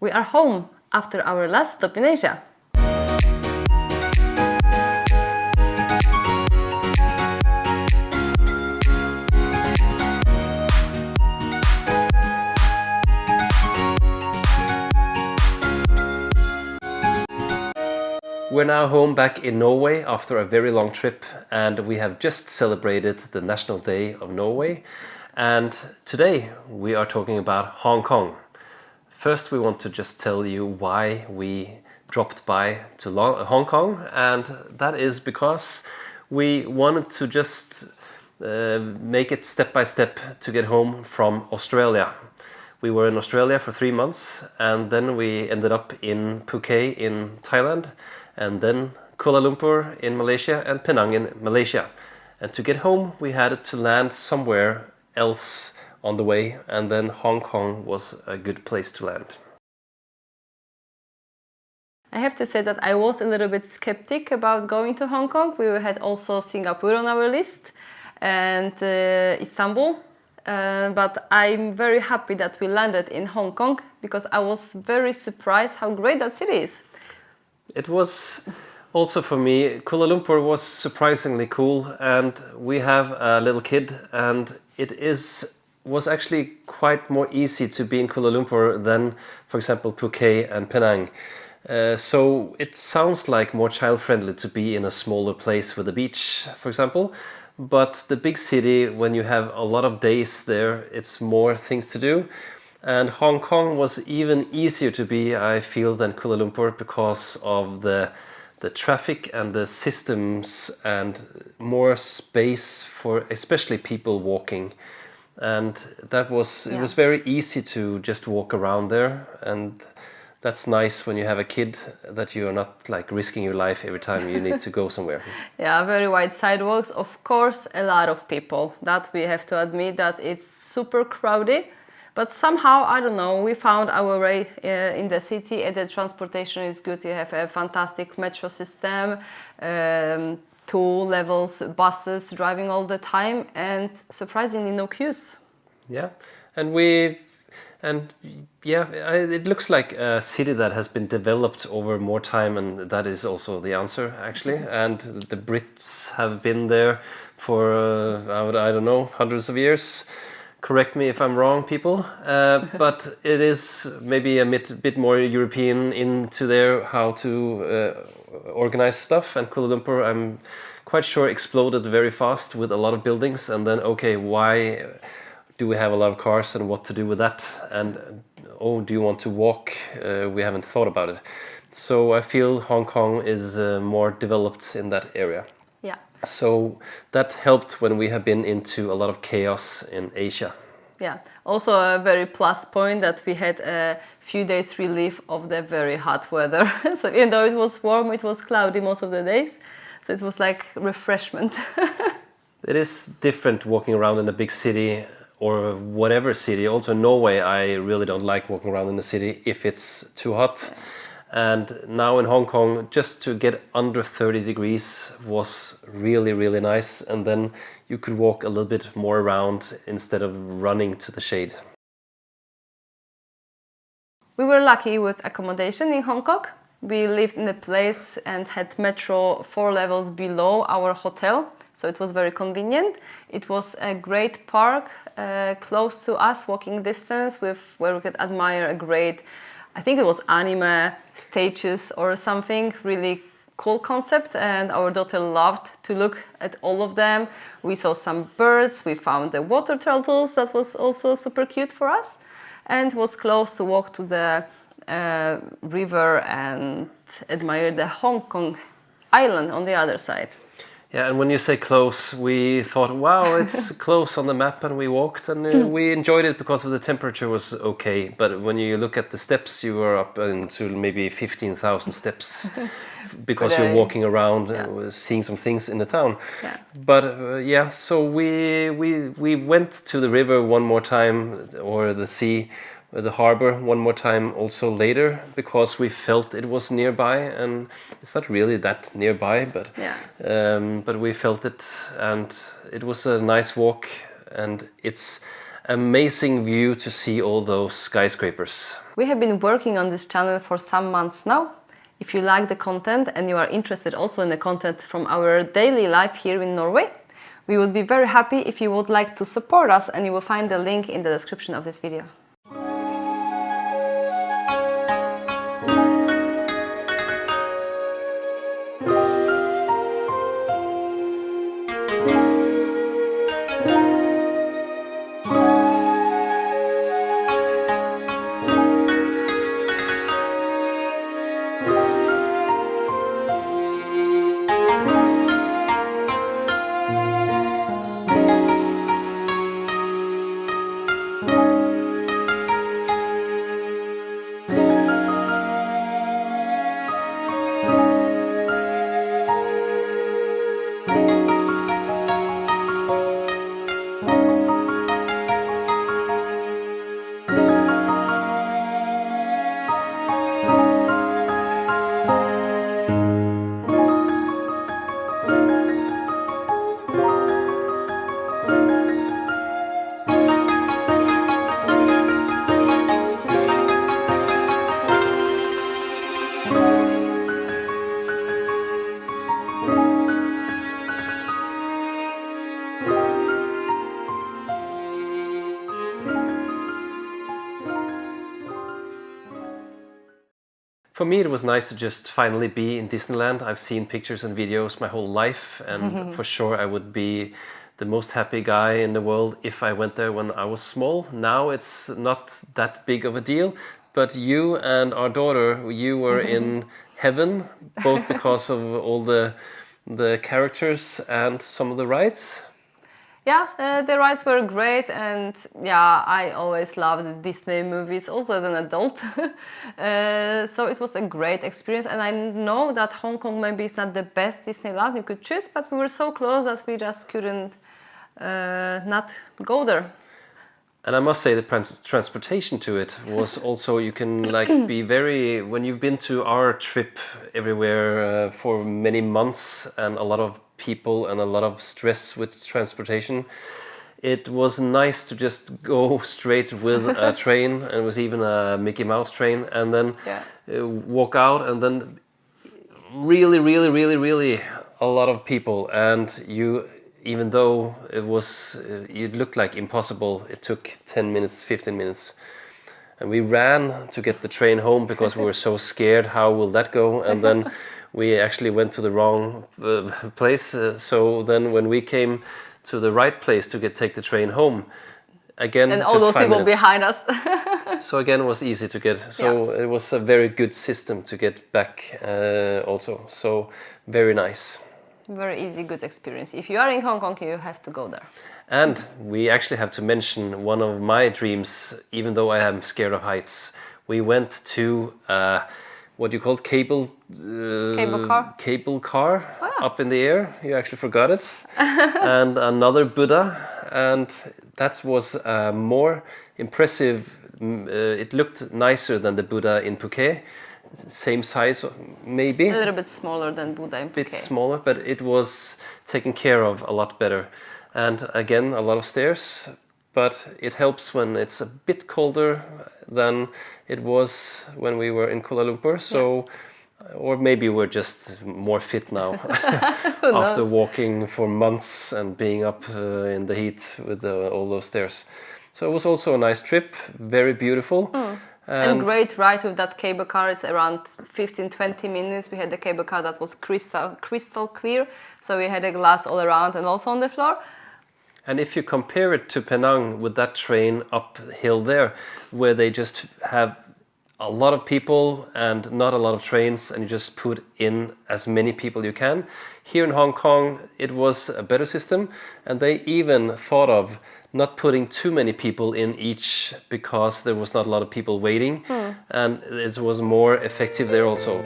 We are home after our last stop in Asia. We're now home back in Norway after a very long trip, and we have just celebrated the National Day of Norway. And today we are talking about Hong Kong. First, we want to just tell you why we dropped by to Hong Kong, and that is because we wanted to just make it step by step to get home from Australia. We were in Australia for 3 months, and then we ended up in Phuket in Thailand, and then Kuala Lumpur in Malaysia and Penang in Malaysia. And to get home, we had to land somewhere else on the way, and then Hong Kong was a good place to land. I have to say that I was a little bit skeptic about going to Hong Kong. We had also Singapore on our list and Istanbul. But I'm very happy that we landed in Hong Kong because I was very surprised how great that city is. It was also for me, Kuala Lumpur was surprisingly cool, and we have a little kid, and was actually quite more easy to be in Kuala Lumpur than, for example, Phuket and Penang. So it sounds like more child-friendly to be in a smaller place with a beach, for example. But the big city, when you have a lot of days there, it's more things to do. And Hong Kong was even easier to be, I feel, than Kuala Lumpur because of the traffic and the systems and more space for especially people walking. And it was very easy to just walk around there, and that's nice when you have a kid that you are not like risking your life every time you need to go somewhere. Yeah, very wide sidewalks. Of course, a lot of people. That we have to admit that it's super crowded. But somehow, I don't know, we found our way in the city, and the transportation is good. You have a fantastic metro system, 2 levels, buses driving all the time, and surprisingly no queues. Yeah, it looks like a city that has been developed over more time, and that is also the answer, actually. And the Brits have been there for, I don't know, hundreds of years. Correct me if I'm wrong, people. But it is maybe a bit more European into there, how to organize stuff. And Kuala Lumpur, I'm quite sure, exploded very fast with a lot of buildings. And then, okay, why do we have a lot of cars and what to do with that? And do you want to walk? We haven't thought about it. So I feel Hong Kong is more developed in that area. Yeah. So that helped when we have been into a lot of chaos in Asia. Yeah, also a very plus point that we had a few days relief of the very hot weather. So even though it was warm, it was cloudy most of the days. So it was like refreshment. It is different walking around in a big city or whatever city. Also in Norway, I really don't like walking around in the city if it's too hot. And now in Hong Kong, just to get under 30 degrees was really, really nice. And then you could walk a little bit more around instead of running to the shade. We were lucky with accommodation in Hong Kong. We lived in a place and had metro 4 levels below our hotel. So it was very convenient. It was a great park close to us, walking distance, where we could admire a great, I think it was anime stages or something, really cool concept, and our daughter loved to look at all of them. We saw some birds, we found the water turtles, that was also super cute for us, and was close to walk to the river and admire the Hong Kong island on the other side. Yeah, and when you say close, we thought, wow, it's close on the map, and we walked, and we enjoyed it because of the temperature was okay. But when you look at the steps, you were up into maybe 15,000 steps because you're walking around, seeing some things in the town. Yeah. But so we went to the river one more time, or the sea, the harbor one more time also later, because we felt it was nearby, and it's not really that nearby, but we felt it, and it was a nice walk, and it's amazing view to see all those skyscrapers. We have been working on this channel for some months now. If you like the content and you are interested also in the content from our daily life here in Norway, we would be very happy if you would like to support us, and you will find the link in the description of this video. For me, it was nice to just finally be in Disneyland. I've seen pictures and videos my whole life, and for sure I would be the most happy guy in the world if I went there when I was small. Now it's not that big of a deal, but you and our daughter, you were in heaven, both because of all the characters and some of the rides. Yeah, the rides were great, and yeah, I always loved Disney movies also as an adult. So it was a great experience, and I know that Hong Kong maybe is not the best Disneyland you could choose, but we were so close that we just couldn't not go there. And I must say the transportation to it was also, you can like be very, when you've been to our trip everywhere for many months and a lot of people and a lot of stress with transportation, it was nice to just go straight with a train, and it was even a Mickey Mouse train, and then walk out, and then really a lot of people, and you, even though it was, it looked like impossible, it took 10 minutes, 15 minutes. And we ran to get the train home because we were so scared, how will that go? And then we actually went to the wrong place. So then when we came to the right place to take the train home, again, and all those people behind us. So again, it was easy to get. So it was a very good system to get back also. So very nice. Very easy, good experience. If you are in Hong Kong, you have to go there. And we actually have to mention one of my dreams, even though I am scared of heights. We went to what you called cable car. Cable car up in the air. You actually forgot it. And another Buddha, and that was more impressive. It looked nicer than the Buddha in Phuket. Same size, maybe. A little bit smaller than Buddha in Phuket. Bit smaller, but it was taken care of a lot better. And again, a lot of stairs, but it helps when it's a bit colder than it was when we were in Kuala Lumpur. So, or maybe we're just more fit now after walking for months and being up in the heat with all those stairs. So it was also a nice trip, very beautiful. And great ride with that cable car. It's around 15-20 minutes. We had the cable car that was crystal clear, so we had a glass all around and also on the floor. And if you compare it to Penang with that train uphill there, where they just have a lot of people and not a lot of trains, and you just put in as many people you can. Here in Hong Kong, it was a better system, and they even thought of not putting too many people in each because there was not a lot of people waiting, and it was more effective there also.